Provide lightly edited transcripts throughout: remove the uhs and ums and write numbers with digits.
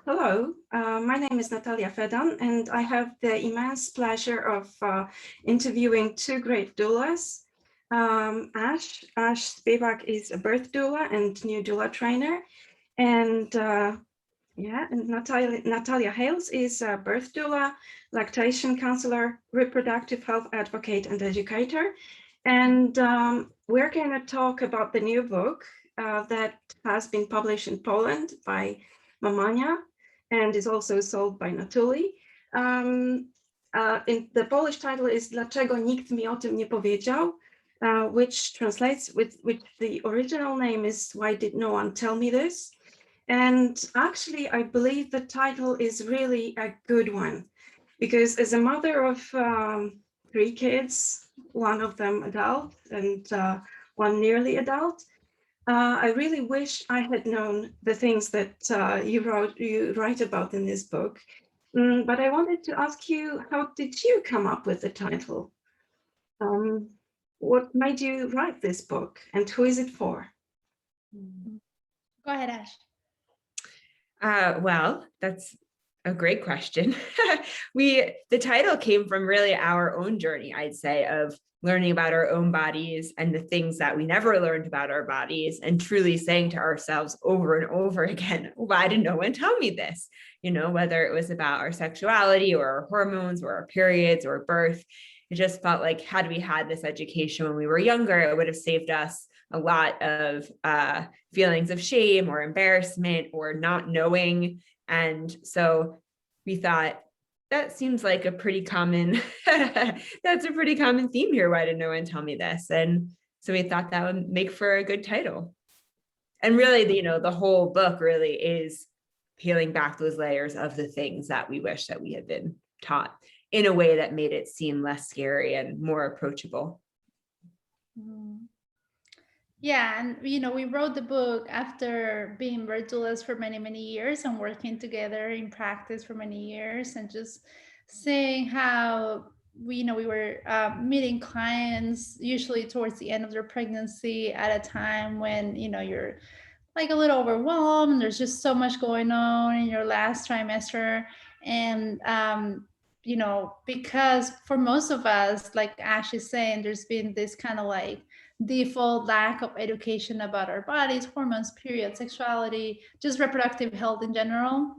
Hello, my name is Natalia Fedan, and I have the immense pleasure of interviewing two great doulas. Ash Spivak is a birth doula and new doula trainer, and Natalia Hales is a birth doula, lactation counselor, reproductive health advocate, and educator. And we're going to talk about the new book that has been published in Poland by Mamania and is also sold by Natuli. The Polish title is Dlaczego nikt nie powiedział, which translates which the original name is Why Did No One Tell Me This? And actually, I believe the title is really a good one, because as a mother of 3 kids, one of them adult and one nearly adult, I really wish I had known the things that you write about in this book. But I wanted to ask you, how did you come up with the title? What made you write this book, and who is it for? Go ahead, Ash. Well, that's a great question. The title came from really our own journey, I'd say, of learning about our own bodies and the things that we never learned about our bodies, and truly saying to ourselves over and over again, why did no one tell me this? Whether it was about our sexuality or our hormones or our periods or birth, it just felt like had we had this education when we were younger, it would have saved us a lot of feelings of shame or embarrassment or not knowing. And so we thought, that seems like a pretty common, that's a pretty common theme here. Why did no one tell me this? And so we thought that would make for a good title. And really, the whole book really is peeling back those layers of the things that we wish that we had been taught in a way that made it seem less scary and more approachable. Yeah, and we wrote the book after being birth doulas for many, many years and working together in practice for many years, and just seeing how we were meeting clients usually towards the end of their pregnancy at a time when you're like a little overwhelmed. There's just so much going on in your last trimester, and because for most of us, like Ash is saying, there's been this kind of like default lack of education about our bodies, hormones, periods, sexuality, just reproductive health in general.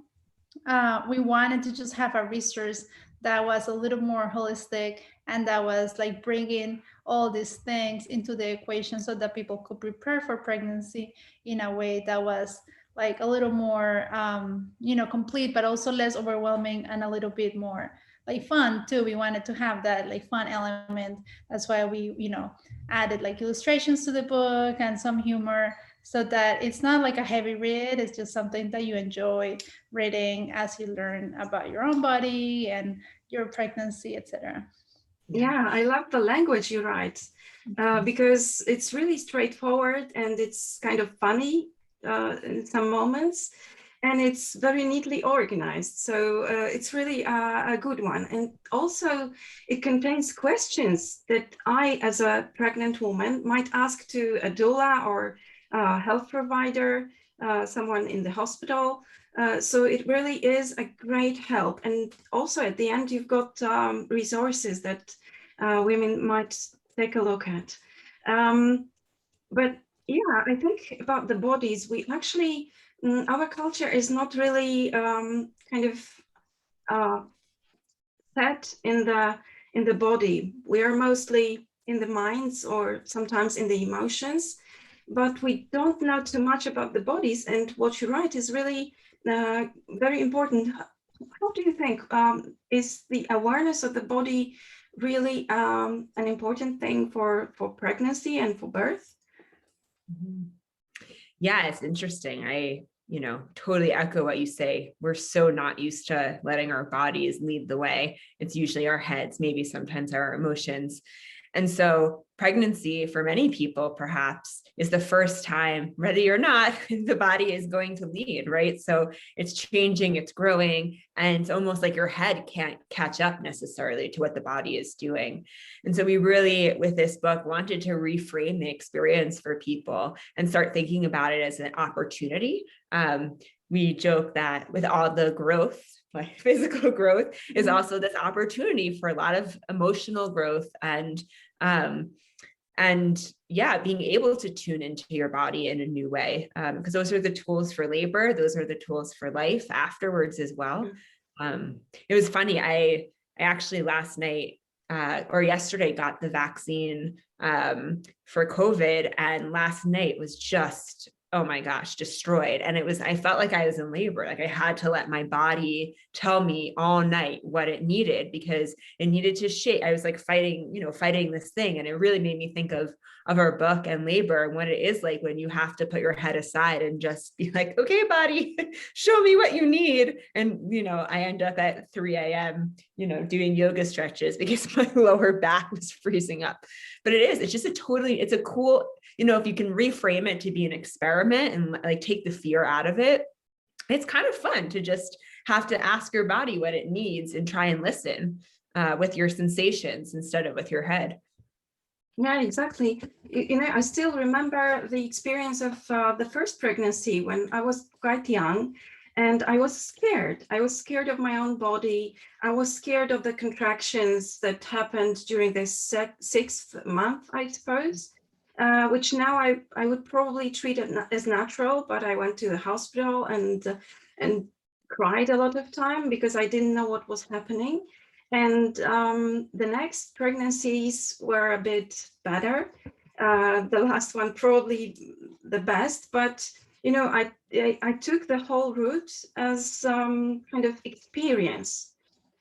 We wanted to just have a resource that was a little more holistic and that was like bringing all these things into the equation so that people could prepare for pregnancy in a way that was like a little more complete, but also less overwhelming and a little bit more like fun too. We wanted to have that like fun element. That's why we added like illustrations to the book and some humor, so that it's not like a heavy read. It's just something that you enjoy reading as you learn about your own body and your pregnancy, etc. Yeah, I love the language you write, because it's really straightforward and it's kind of funny in some moments, and it's very neatly organized. So it's really a good one. And also it contains questions that I, as a pregnant woman, might ask to a doula or a health provider, someone in the hospital. So it really is a great help. And also at the end, you've got resources that women might take a look at. But yeah, I think about the bodies, we actually, our culture is not really kind of set in the body. We are mostly in the minds or sometimes in the emotions, but we don't know too much about the bodies. And what you write is really very important. How do you think, is the awareness of the body really an important thing for pregnancy and for birth? Yeah, it's interesting. I totally echo what you say. We're so not used to letting our bodies lead the way. It's usually our heads, maybe sometimes our emotions. And so pregnancy for many people perhaps is the first time, ready or not, the body is going to lead, right? So it's changing, it's growing, and it's almost like your head can't catch up necessarily to what the body is doing. And so we really, with this book, wanted to reframe the experience for people and start thinking about it as an opportunity. We joke that with all the growth, like physical growth, is also this opportunity for a lot of emotional growth and yeah, being able to tune into your body in a new way, because those are the tools for labor. Those are the tools for life afterwards as well. It was funny. I actually last night or yesterday got the vaccine for COVID, and last night was just, oh my gosh, destroyed. And I felt like I was in labor. Like I had to let my body tell me all night what it needed, because it needed to shake. I was like fighting this thing. And it really made me think of our book and labor, and what it is like when you have to put your head aside and just be like, okay, body, show me what you need. And, I end up at 3 a.m., doing yoga stretches because my lower back was freezing up. But it's just it's a cool, if you can reframe it to be an experiment and like take the fear out of it, it's kind of fun to just have to ask your body what it needs and try and listen with your sensations instead of with your head. Yeah, exactly. I still remember the experience of the first pregnancy when I was quite young, and I was scared. I was scared of my own body. I was scared of the contractions that happened during the sixth month, I suppose, which now I would probably treat it as natural, but I went to the hospital and cried a lot of time because I didn't know what was happening. And the next pregnancies were a bit better. The last one probably the best, but I took the whole route as kind of experience,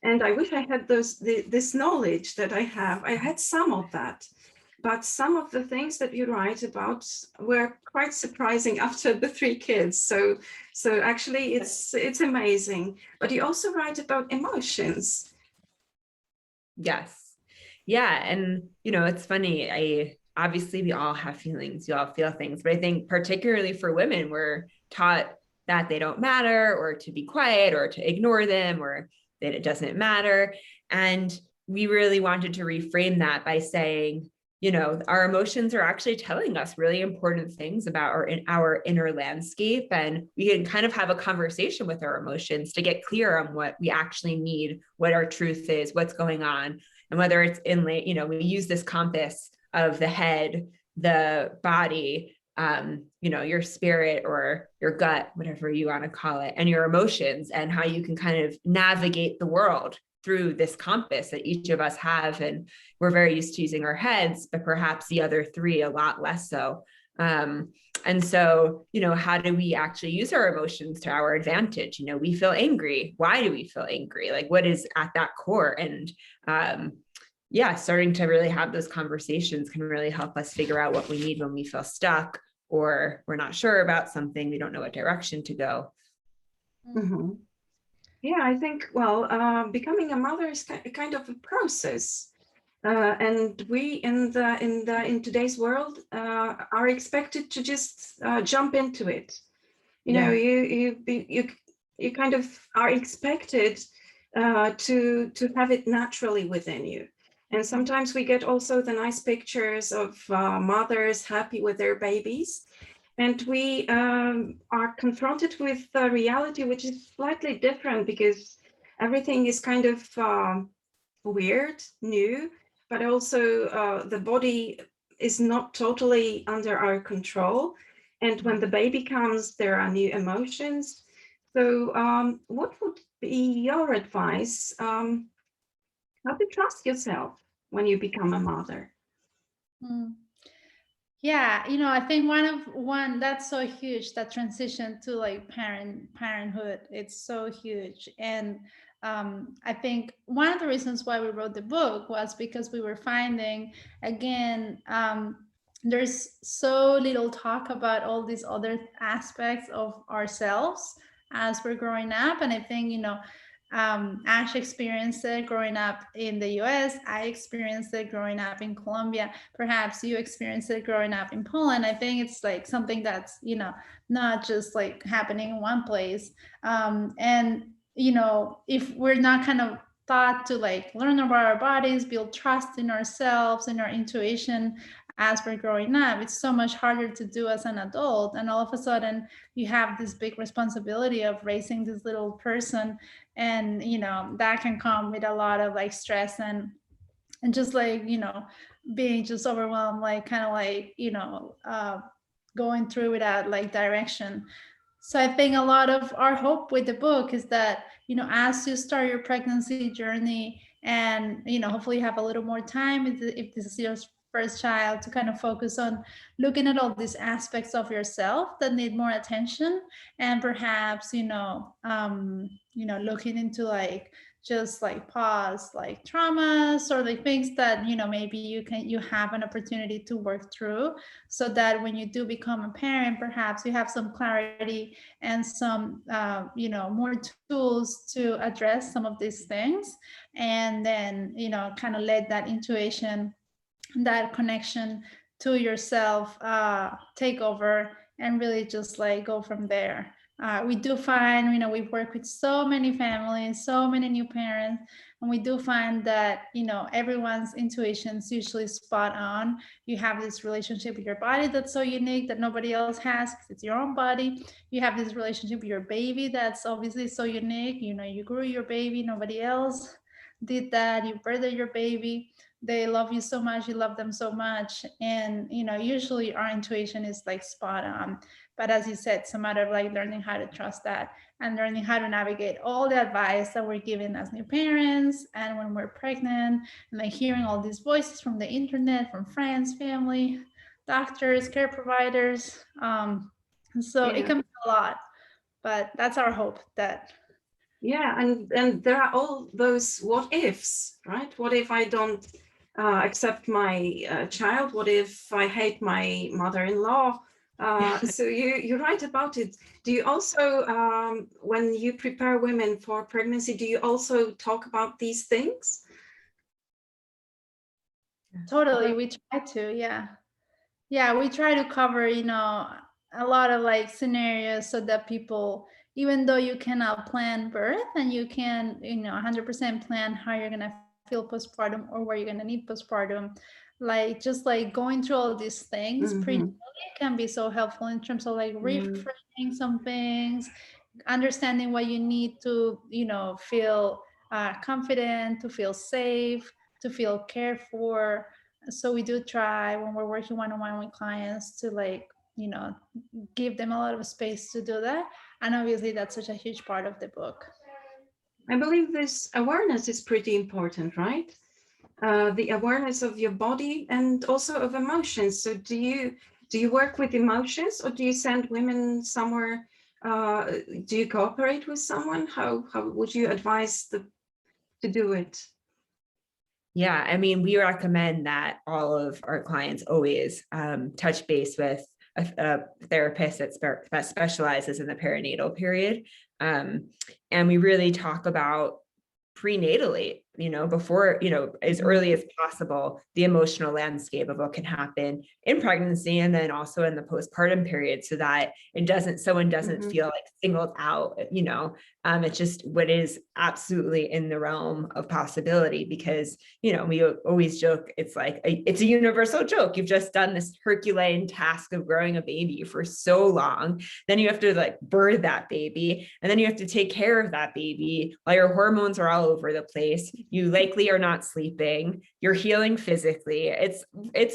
and I wish I had this knowledge that I have. I had some of that, but some of the things that you write about were quite surprising after the 3 kids. So actually, it's amazing. But you also write about emotions. Yes. Yeah. And, it's funny. Obviously we all have feelings, you all feel things, but I think particularly for women, we're taught that they don't matter, or to be quiet, or to ignore them, or that it doesn't matter. And we really wanted to reframe that by saying, our emotions are actually telling us really important things about our inner landscape. And we can kind of have a conversation with our emotions to get clear on what we actually need, what our truth is, what's going on. And whether it's we use this compass of the head, the body, your spirit or your gut, whatever you want to call it, and your emotions, and how you can kind of navigate the world through this compass that each of us have. And we're very used to using our heads, but perhaps the other 3 a lot less so. And so, how do we actually use our emotions to our advantage? We feel angry. Why do we feel angry? Like, what is at that core? And starting to really have those conversations can really help us figure out what we need when we feel stuck, or we're not sure about something, we don't know what direction to go. Mm-hmm. Yeah, I think, becoming a mother is kind of a process. And we in today's world are expected to just jump into it. You kind of are expected to have it naturally within you. And sometimes we get also the nice pictures of mothers happy with their babies. And we are confronted with a reality which is slightly different, because everything is kind of weird, new, but also the body is not totally under our control. And when the baby comes, there are new emotions. So what would be your advice? How to trust yourself when you become a mother? Yeah, I think one that's so huge, that transition to like parenthood, it's so huge. And I think one of the reasons why we wrote the book was because we were finding, again, there's so little talk about all these other aspects of ourselves as we're growing up. And I think, Ash experienced it growing up in the US. I experienced it growing up in Colombia. Perhaps you experienced it growing up in Poland. I think it's like something that's, you know, not just like happening in one place. And, you know, if we're not kind of taught to like learn about our bodies, build trust in ourselves and our intuition as we're growing up, it's so much harder to do as an adult. And all of a sudden you have this big responsibility of raising this little person, and you know that can come with a lot of like stress and just like, you know, being just overwhelmed, like kind of like, you know, going through without like direction. So I think a lot of our hope with the book is that, you know, as you start your pregnancy journey and, you know, hopefully you have a little more time if this is your first child, to kind of focus on looking at all these aspects of yourself that need more attention, and perhaps, you know, looking into like just like past like traumas or like things that, you know, maybe you have an opportunity to work through, so that when you do become a parent, perhaps you have some clarity and some you know, more tools to address some of these things, and then, you know, kind of let that intuition, that connection to yourself take over, and really just like go from there. We do find, you know, we work with so many families, so many new parents, and we do find that, you know, everyone's intuition is usually spot on. You have this relationship with your body that's so unique that nobody else has, because it's your own body. You have this relationship with your baby that's obviously so unique. You know, you grew your baby, nobody else did that. You birthed your baby. They love you so much, you love them so much, and you know, usually our intuition is like spot on. But as you said, it's a matter of like learning how to trust that, and learning how to navigate all the advice that we're given as new parents and when we're pregnant, and like hearing all these voices from the internet, from friends, family, doctors, care providers. So it can be a lot, but that's our hope. That and there are all those what ifs, right? What if I don't accept my child? What if I hate my mother-in-law? So you write about it. Do you also, when you prepare women for pregnancy, do you also talk about these things? totally, we try to, yeah, we try to cover, you know, a lot of like scenarios, so that people, even though you cannot plan birth and you can, you know, 100% plan how you're gonna feel postpartum or where you're gonna need postpartum, like just like going through all these things Mhm. can be so helpful in terms of like reframing some things, understanding what you need to, you know, feel confident, to feel safe, to feel cared for. So we do try, when we're working one-on-one with clients, to like, you know, give them a lot of space to do that. And obviously that's such a huge part of the book. I believe this awareness is pretty important, right? The awareness of your body and also of emotions. So do you work with emotions, or do you send women somewhere? Do you cooperate with someone? How would you advise to do it? Yeah, I mean, we recommend that all of our clients always touch base with a therapist that specializes in the perinatal period. And we really talk about prenatally, you know, before, you know, as early as possible, the emotional landscape of what can happen in pregnancy, and then also in the postpartum period, so that someone doesn't feel like singled out, you know. It's just what is absolutely in the realm of possibility, because, you know, we always joke, it's like it's a universal joke. You've just done this Herculean task of growing a baby for so long, then you have to like birth that baby, and then you have to take care of that baby while your hormones are all over the place. You likely are not sleeping. You're healing physically. It's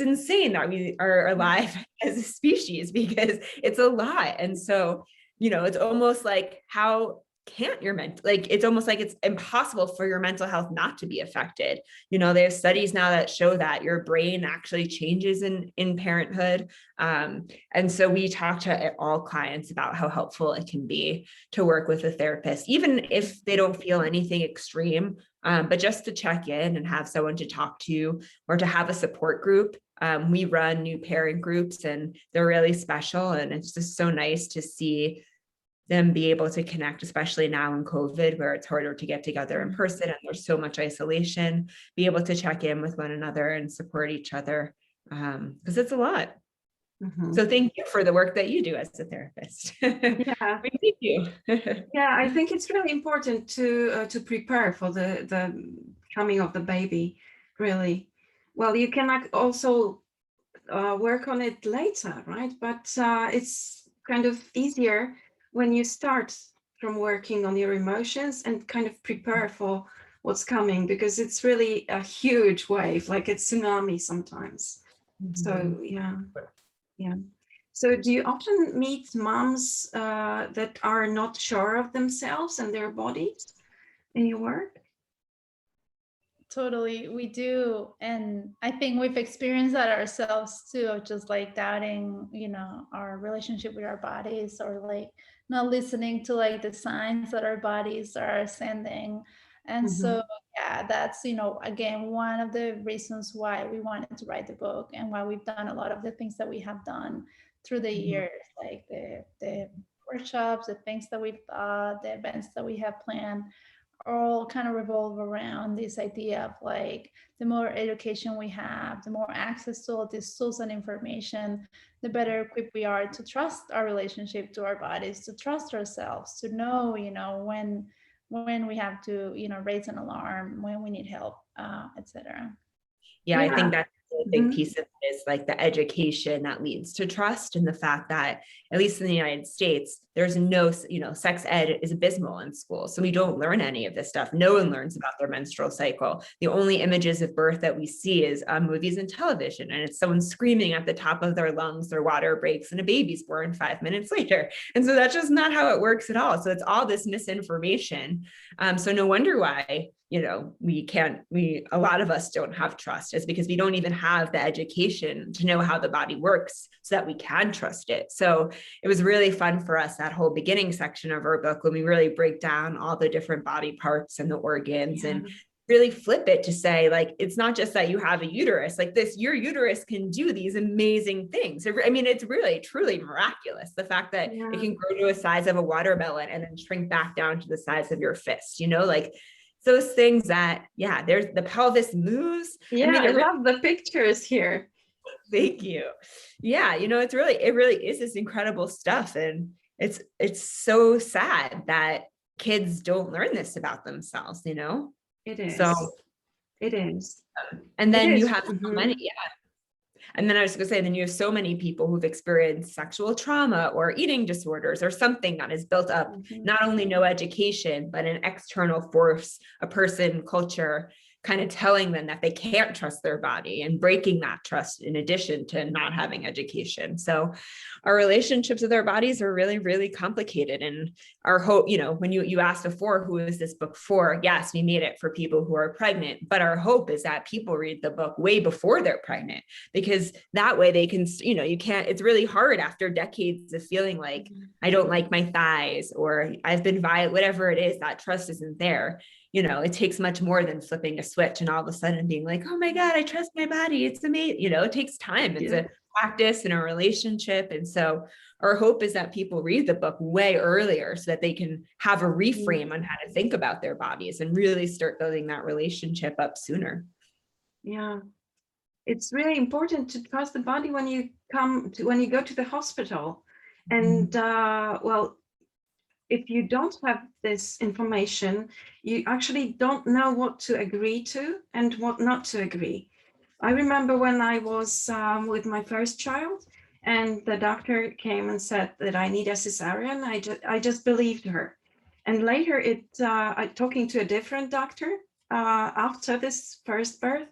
insane that we are alive as a species, because it's a lot. And so, you know, it's almost like, how can't your mental, like, it's almost like it's impossible for your mental health not to be affected. You know, they have studies now that show that your brain actually changes in parenthood. And so we talk to all clients about how helpful it can be to work with a therapist, even if they don't feel anything extreme, but just to check in and have someone to talk to, or to have a support group. We run new parent groups, and they're really special. And it's just so nice to see them be able to connect, especially now in COVID, where it's harder to get together in person and there's so much isolation, be able to check in with one another and support each other, because it's a lot. So thank you for the work that you do as a therapist. Yeah. We need you. Yeah, I think it's really important to prepare for the coming of the baby, really. Well, you can also work on it later, right? But it's kind of easier when you start from working on your emotions and kind of prepare for what's coming, because it's really a huge wave, like a tsunami sometimes. So yeah. So do you often meet moms that are not sure of themselves and their bodies in your work? Totally, we do. And I think we've experienced that ourselves too, of just like doubting, our relationship with our bodies, or like not listening to like the signs that our bodies are sending. And so, yeah, that's, again, one of the reasons why we wanted to write the book, and why we've done a lot of the things that we have done through the years, like the workshops, the things that we've the events that we have planned, all kind of revolve around this idea of like, the more education we have, the more access to all these tools and information, the better equipped we are to trust our relationship to our bodies, to trust ourselves, to know, when we have to, raise an alarm, when we need help, etc. Yeah, I think that's a big piece of it, is like the education that leads to trust, and the fact that, at least in the United States, there's no, sex ed is abysmal in school. So we don't learn any of this stuff. No one learns about their menstrual cycle. The only images of birth that we see is movies and television, and it's someone screaming at the top of their lungs, their water breaks, and a baby's born 5 minutes later. And so that's just not how it works at all. So it's all this misinformation. So no wonder why, a lot of us don't have trust, is because we don't even have the education to know how the body works so that we can trust it. So it was really fun for us, that whole beginning section of our book, when we really break down all the different body parts and the organs, and really flip it to say, like, it's not just that you have a uterus like this, your uterus can do these amazing things. I mean, it's really, truly miraculous. The fact that it can grow to a size of a watermelon and then shrink back down to the size of your fist, like those things that, there's the pelvis moves. Yeah, I love the pictures here. Thank you. Yeah, it really is this incredible stuff. And it's so sad that kids don't learn this about themselves, It is. So it is. And then you have so many, And then I was going to say, then you have so many people who've experienced sexual trauma or eating disorders or something that has built up not only no education, but an external force, a person, culture, kind of telling them that they can't trust their body, and breaking that trust in addition to not having education. So our relationships with our bodies are really, really complicated. And our hope, when you asked before, who is this book for? Yes, we made it for people who are pregnant, but our hope is that people read the book way before they're pregnant, because that way they can, it's really hard after decades of feeling like, I don't like my thighs, or I've been violent, whatever it is, that trust isn't there. It takes much more than flipping a switch and all of a sudden being like, oh my God, I trust my body. It's amazing. It takes time. It's a practice and a relationship. And so our hope is that people read the book way earlier, so that they can have a reframe on how to think about their bodies and really start building that relationship up sooner. Yeah. It's really important to trust the body when you go to the hospital. And if you don't have this information, you actually don't know what to agree to and what not to agree. I remember when I was with my first child, and the doctor came and said that I need a cesarean. I just believed her. And later, talking to a different doctor after this first birth,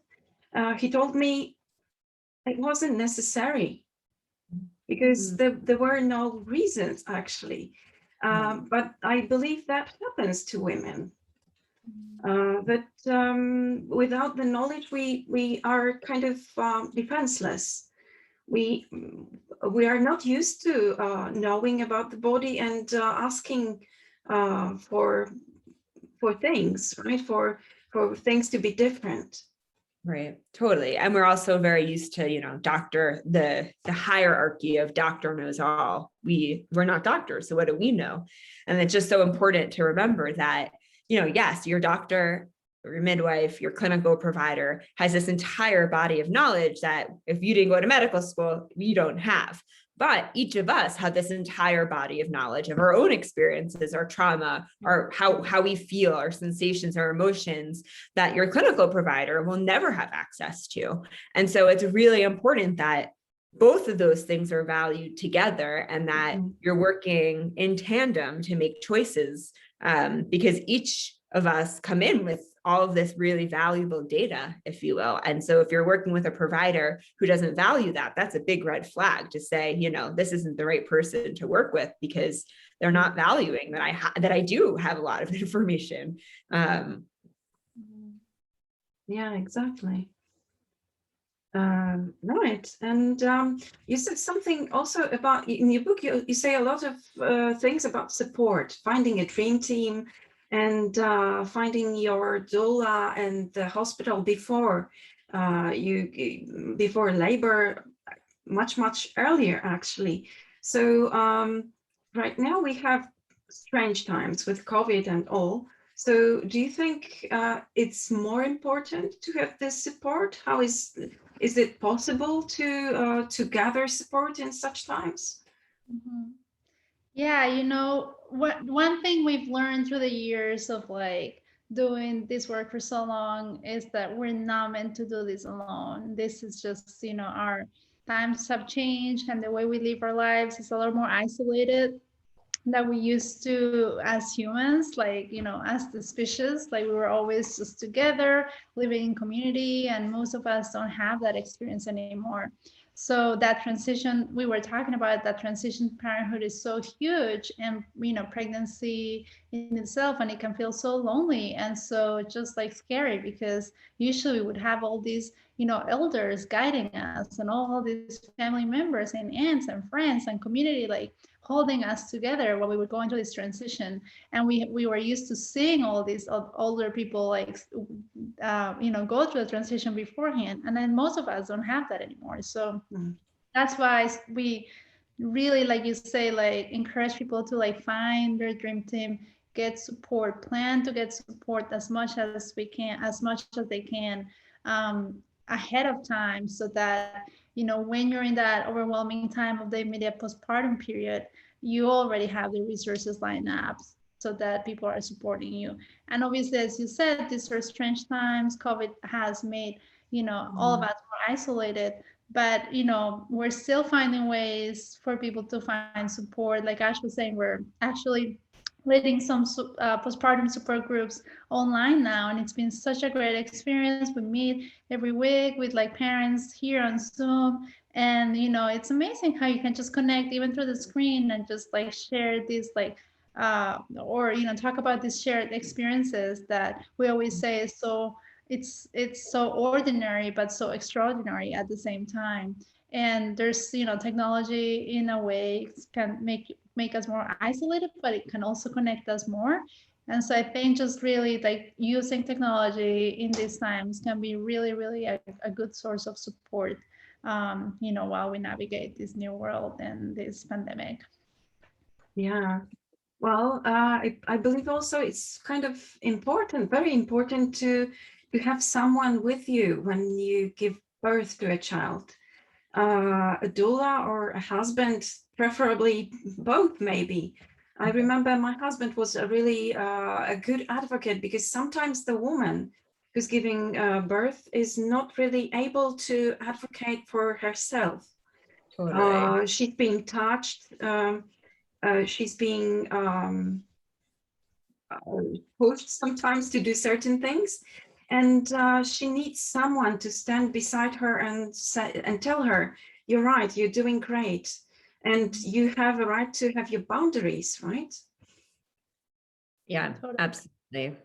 he told me it wasn't necessary, because there were no reasons, actually. But I believe that happens to women. But without the knowledge, we are kind of defenseless. We are not used to knowing about the body and asking for things, right? For things to be different. Right. Totally. And we're also very used to, doctor, the hierarchy of doctor knows all. We're not doctors. So what do we know? And it's just so important to remember that, yes, your doctor, your midwife, your clinical provider has this entire body of knowledge that if you didn't go to medical school, you don't have. But each of us have this entire body of knowledge of our own experiences, our trauma, our how we feel, our sensations, our emotions that your clinical provider will never have access to. And so it's really important that both of those things are valued together and that you're working in tandem to make choices, because each of us come in with all of this really valuable data, if you will. And so if you're working with a provider who doesn't value that, that's a big red flag to say, this isn't the right person to work with because they're not valuing that I do have a lot of information. Yeah, exactly. Right. And you said something also about, in your book, you say a lot of things about support, finding a dream team, and finding your doula and the hospital before before labor, much earlier actually. So right now we have strange times with COVID and all. So do you think it's more important to have this support? How is it possible to gather support in such times? Mm-hmm. Yeah, one thing we've learned through the years of like doing this work for so long is that we're not meant to do this alone. This is just, our times have changed and the way we live our lives is a lot more isolated than we used to as humans, like, as the species, like we were always just together, living in community, and most of us don't have that experience anymore. So that transition we were talking about, that transition to parenthood is so huge, and pregnancy in itself, and it can feel so lonely and so just like scary, because usually we would have all these elders guiding us and all these family members and aunts and friends and community like holding us together while we were going through this transition. And we were used to seeing all these older people like go through the transition beforehand, and then most of us don't have that anymore. So that's why we really, like you say, like encourage people to like find their dream team, get support, plan to get support as much as they can ahead of time, so that when you're in that overwhelming time of the immediate postpartum period, you already have the resources lined up so that people are supporting you. And obviously, as you said, these are strange times. COVID has made all of us more isolated, but we're still finding ways for people to find support. Like Ash was saying, we're actually leading some postpartum support groups online now, and it's been such a great experience. We meet every week with like parents here on Zoom, and it's amazing how you can just connect even through the screen and just like share these like or talk about these shared experiences that we always say is so it's so ordinary but so extraordinary at the same time. And there's technology in a way can make us more isolated, but it can also connect us more. And so I think just really like using technology in these times can be really, really a good source of support, while we navigate this new world and this pandemic. Yeah. Well, I believe also it's kind of important, very important to have someone with you when you give birth to a child. A doula or a husband, preferably both, maybe. I remember my husband was a really a good advocate, because sometimes the woman who's giving birth is not really able to advocate for herself. Totally. She's being touched. She's being pushed sometimes to do certain things, and she needs someone to stand beside her and tell her, "You're right. You're doing great, and you have a right to have your boundaries." Right? Yeah, Totally. absolutely.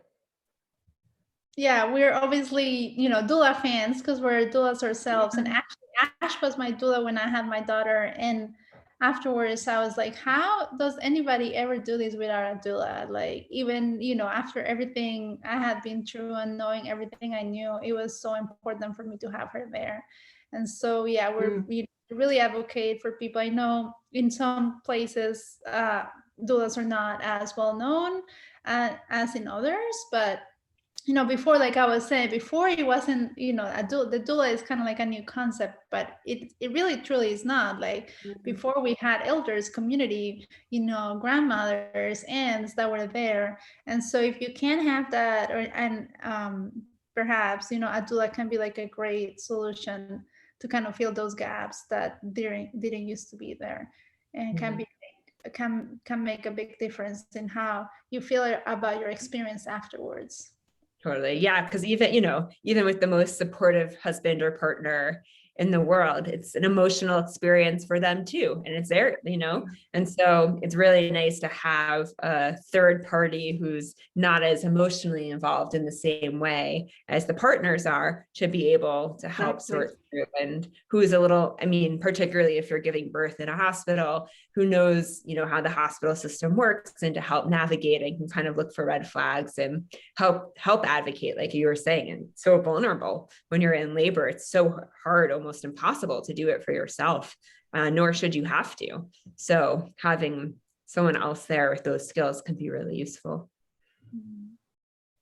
Yeah, we're obviously, doula fans because we're doulas ourselves. And actually, Ash was my doula when I had my daughter. And afterwards I was like, how does anybody ever do this without a doula? Like, even, you know, after everything I had been through and knowing everything I knew, it was so important for me to have her there. And so, yeah, we really advocate for people. I know in some places, doulas are not as well known as in others, but you know, before, like I was saying, before it wasn't, you know, the doula is kind of like a new concept, but it really truly is not. Like before, we had elders, community, you know, grandmothers, aunts that were there. And so if you can have that, perhaps, you know, a doula can be like a great solution to kind of fill those gaps that didn't used to be there, and can make a big difference in how you feel about your experience afterwards. Totally. Yeah. Because even, you know, even with the most supportive husband or partner in the world, it's an emotional experience for them too. And it's their, you know, and so it's really nice to have a third party who's not as emotionally involved in the same way as the partners are, to be able to help sort through, and who's a little, I mean, particularly if you're giving birth in a hospital, who knows, you know, how the hospital system works, and to help navigate and can kind of look for red flags and help advocate, like you were saying. And so vulnerable when you're in labor. It's so hard, almost impossible to do it for yourself, nor should you have to. So having someone else there with those skills can be really useful.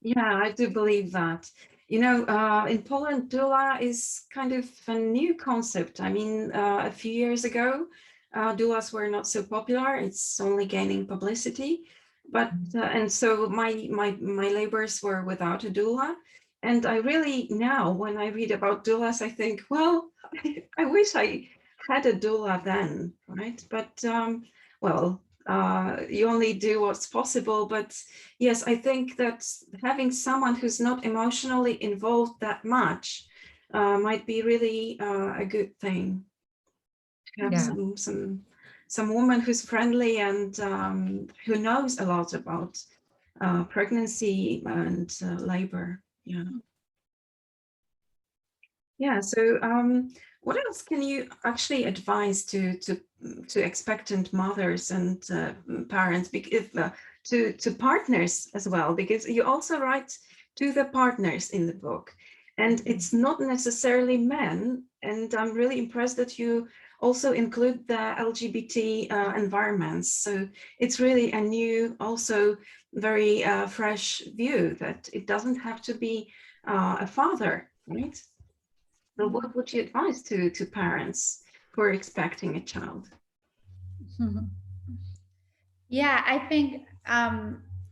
Yeah, I do believe that. You know, in Poland, doula is kind of a new concept. I mean, a few years ago, doulas were not so popular. It's only gaining publicity. But and so my labors were without a doula. And I really, now when I read about doulas, I think, well, I wish I had a doula then, right? But well, you only do what's possible. But yes, I think that having someone who's not emotionally involved that much might be really a good thing. To have some woman who's friendly and who knows a lot about pregnancy and labor. Yeah. So what else can you actually advise to expectant mothers and parents, to partners as well? Because you also write to the partners in the book, and it's not necessarily men. And I'm really impressed that you also include the LGBT environments. So it's really a new, also very fresh view that it doesn't have to be a father, right? So what would you advise to parents who are expecting a child? Yeah, I think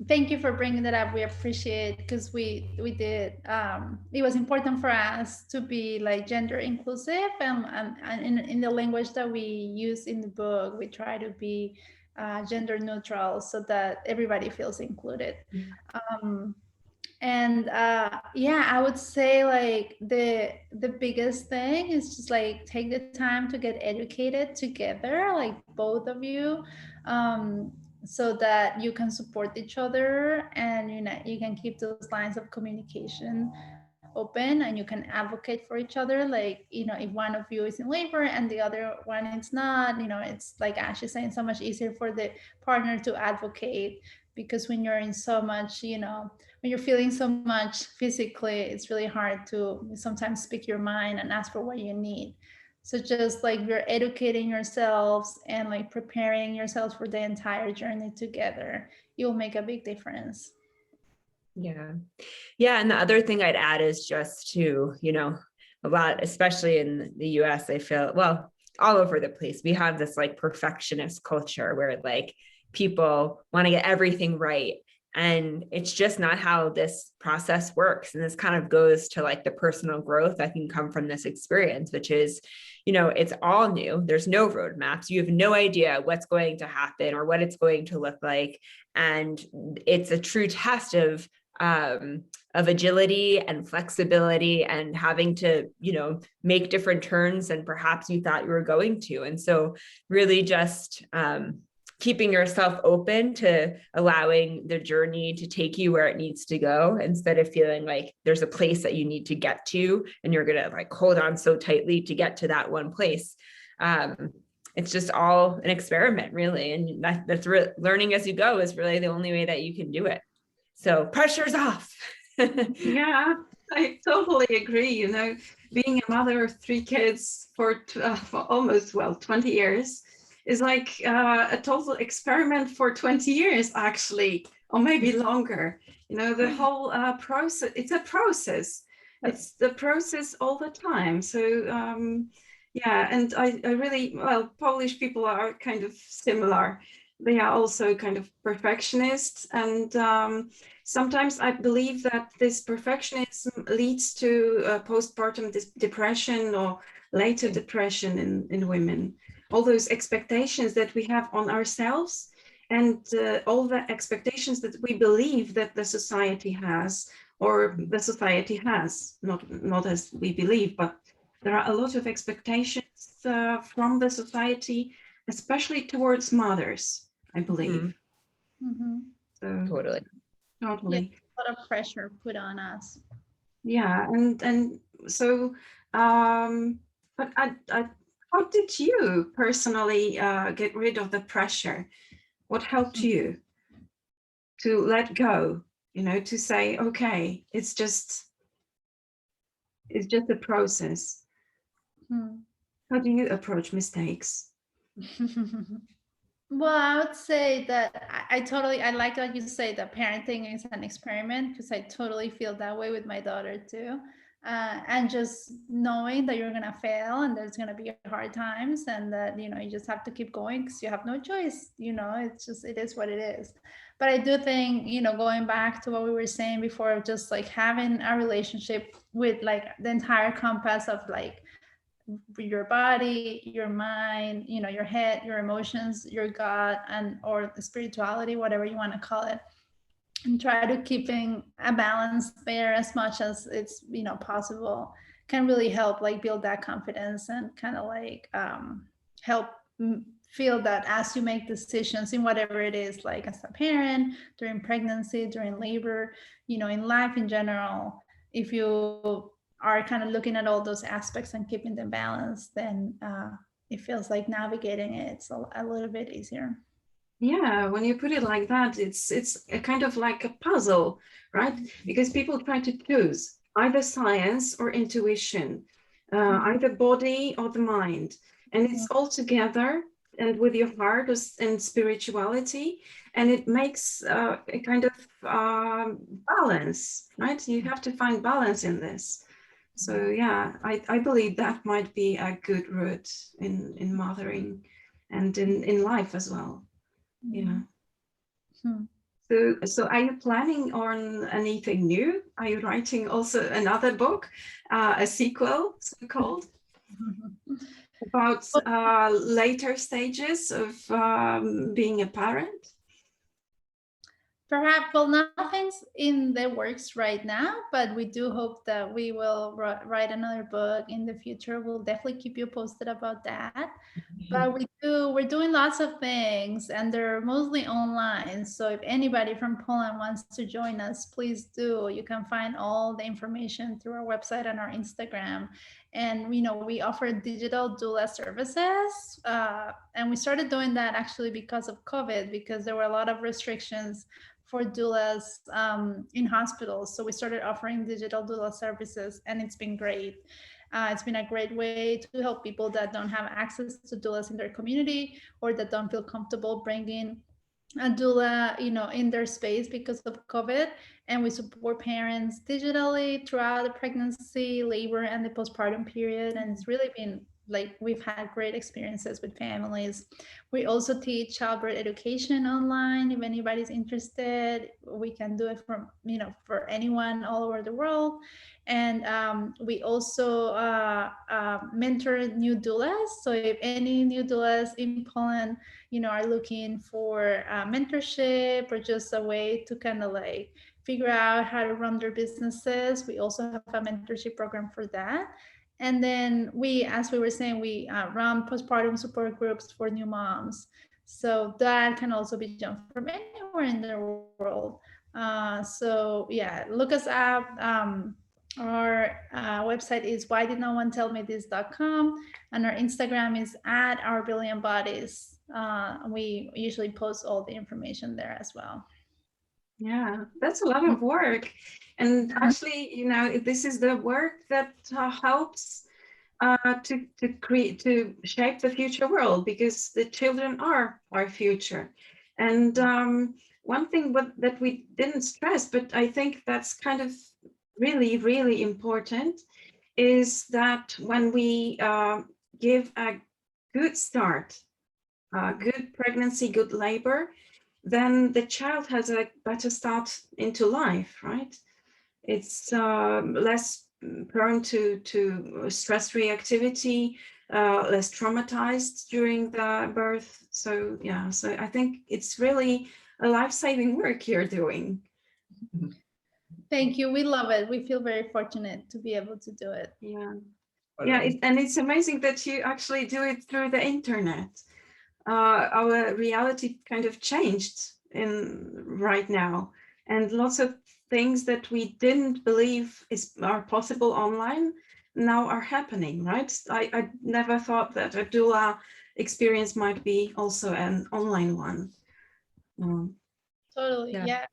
thank you for bringing that up. We appreciate, because we did it was important for us to be like gender inclusive, and in the language that we use in the book, we try to be gender neutral so that everybody feels included. And yeah, I would say like the biggest thing is just like take the time to get educated together, like both of you, so that you can support each other, and you know, you can keep those lines of communication open, and you can advocate for each other. Like, you know, if one of you is in labor and the other one is not, you know, it's like Ash is saying, so much easier for the partner to advocate, because when you're in so much, you know, when you're feeling so much physically, it's really hard to sometimes speak your mind and ask for what you need. So just like you're educating yourselves and like preparing yourselves for the entire journey together, you'll make a big difference. Yeah. And the other thing I'd add is just to, you know, a lot, especially in the US, I feel, well, all over the place, we have this like perfectionist culture where like people want to get everything right. And it's just not how this process works. And this kind of goes to like the personal growth that can come from this experience, which is, you know, it's all new. There's no roadmaps. You have no idea what's going to happen or what it's going to look like. And it's a true test of agility and flexibility, and having to, you know, make different turns than perhaps you thought you were going to. And so really just keeping yourself open to allowing the journey to take you where it needs to go, instead of feeling like there's a place that you need to get to and you're going to like hold on so tightly to get to that one place. it's just all an experiment, really. And that's learning as you go is really the only way that you can do it. So pressure's off. Yeah, I totally agree. You know, being a mother of 3 kids for almost, 20 years is like a total experiment for 20 years, actually, or maybe longer. You know, the whole process, it's a process. It's the process all the time. So, yeah, and I really, Polish people are kind of similar. They are also kind of perfectionists, and sometimes I believe that this perfectionism leads to postpartum depression or later depression in women. All those expectations that we have on ourselves and all the expectations that we believe that the society has, or the society has, not as we believe, but there are a lot of expectations from the society, especially towards mothers, I believe. Mm-hmm. So, Totally. totally. Yeah, a lot of pressure put on us. Yeah, and so, but how did you personally get rid of the pressure? What helped you to let go? You know, to say, okay, it's just a process. How do you approach mistakes? Well, I would say that I like what you say that parenting is an experiment, because I totally feel that way with my daughter too. And just knowing that you're gonna fail and there's gonna be hard times, and that you just have to keep going because you have no choice. It is what it is. But I do think going back to what we were saying before, of just like having a relationship with like the entire compass of like your body, your mind, your head, your emotions, your gut, and or the spirituality, whatever you want to call it, and try to keeping a balance there as much as it's possible, can really help like build that confidence and kind of like help feel that as you make decisions in whatever it is, like as a parent, during pregnancy, during labor, in life in general, if you are kind of looking at all those aspects and keeping them balanced, then it feels like navigating it's a little bit easier. Yeah, when you put it like that, it's a kind of like a puzzle, right? Because people try to choose either science or intuition, either body or the mind, and it's all together and with your heart and spirituality, and it makes a kind of balance, right? You have to find balance in this. So yeah, I believe that might be a good route in mothering and in life as well. Yeah. So are you planning on anything new? Are you writing also another book, a sequel, so-called, about later stages of being a parent? Perhaps, well, nothing's in the works right now, but we do hope that we will write another book in the future. We'll definitely keep you posted about that. But we're doing lots of things, and they're mostly online. So if anybody from Poland wants to join us, please do. You can find all the information through our website and our Instagram. And we offer digital doula services, and we started doing that actually because of COVID, because there were a lot of restrictions for doulas in hospitals. So we started offering digital doula services, and it's been great. It's been a great way to help people that don't have access to doulas in their community, or that don't feel comfortable bringing a doula, in their space because of COVID. And we support parents digitally throughout the pregnancy, labor, and the postpartum period. And it's really been like, we've had great experiences with families. We also teach childbirth education online. If anybody's interested, we can do it from, for anyone all over the world. And we also mentor new doulas. So if any new doulas in Poland, are looking for mentorship, or just a way to kind of like figure out how to run their businesses, we also have a mentorship program for that. And then as we were saying, we run postpartum support groups for new moms. So that can also be done from anywhere in the world. So yeah, look us up. Our website is whydidnoonetellmethis.com, and our Instagram is @ourbillion_bodies. We usually post all the information there as well. Yeah, that's a lot of work. And actually, you know, this is the work that helps to create, to shape the future world, because the children are our future. And one thing that we didn't stress, but I think that's kind of really, really important, is that when we give a good start, good pregnancy, good labor, then the child has a better start into life, right? It's less prone to stress reactivity, less traumatized during the birth. So yeah, so I think it's really a life-saving work you're doing. Thank you. We love it. We feel very fortunate to be able to do it. Yeah. Yeah, and it's amazing that you actually do it through the internet. Our reality kind of changed right now, and lots of things that we didn't believe are possible online now are happening, right? I never thought that a doula experience might be also an online one. Totally. Yeah.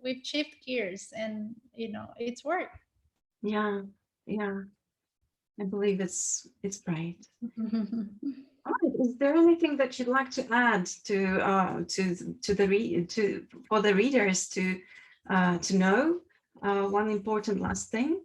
We've shifted gears, and it's work. Yeah. I believe it's great. All right. Is there anything that you'd like to add for the readers to know? One important last thing.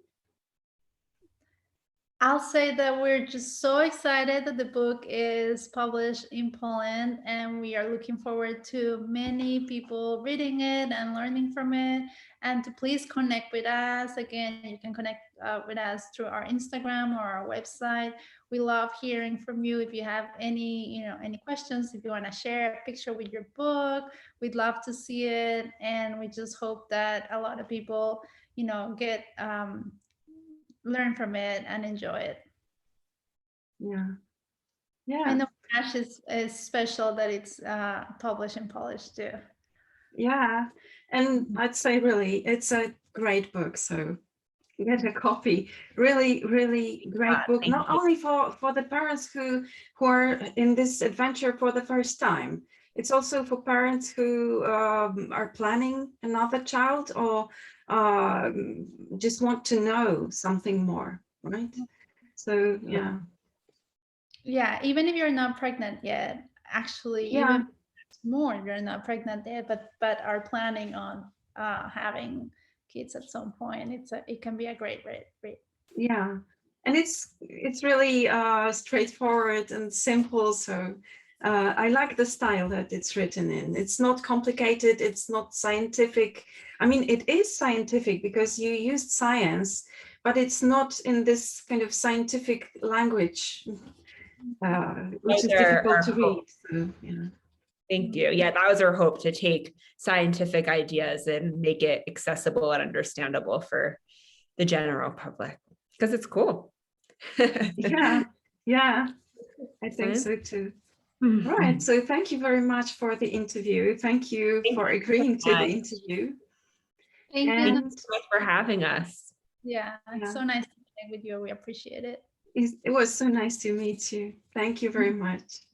I'll say that we're just so excited that the book is published in Poland, and we are looking forward to many people reading it and learning from it. And to please connect with us. Again, you can connect with us through our Instagram or our website. We love hearing from you. If you have any questions, if you want to share a picture with your book, we'd love to see it. And we just hope that a lot of people, get learn from it and enjoy it. Yeah. I know Ash is special that it's published in Polish too. Yeah, and I'd say really it's a great book, so get a copy. Really, really great book. Not only for the parents who are in this adventure for the first time. It's also for parents who are planning another child, or just want to know something more, right? So yeah. Yeah, even if you're not pregnant yet, actually, Yeah. even more, you're not pregnant yet, but are planning on having kids at some point. It can be a great. Yeah, and it's really straightforward and simple. So I like the style that it's written in. It's not complicated. It's not scientific. I mean, it is scientific because you used science, but it's not in this kind of scientific language, which is difficult to read. So, yeah. Thank you. Yeah, that was our hope, to take scientific ideas and make it accessible and understandable for the general public, because it's cool. Yeah, I think so too. Right. So thank you very much for the interview. Thank you for agreeing to the interview. Thank you so much for having us. Yeah, it's so nice to connect with you. We appreciate it. It was so nice to meet you. Thank you very much.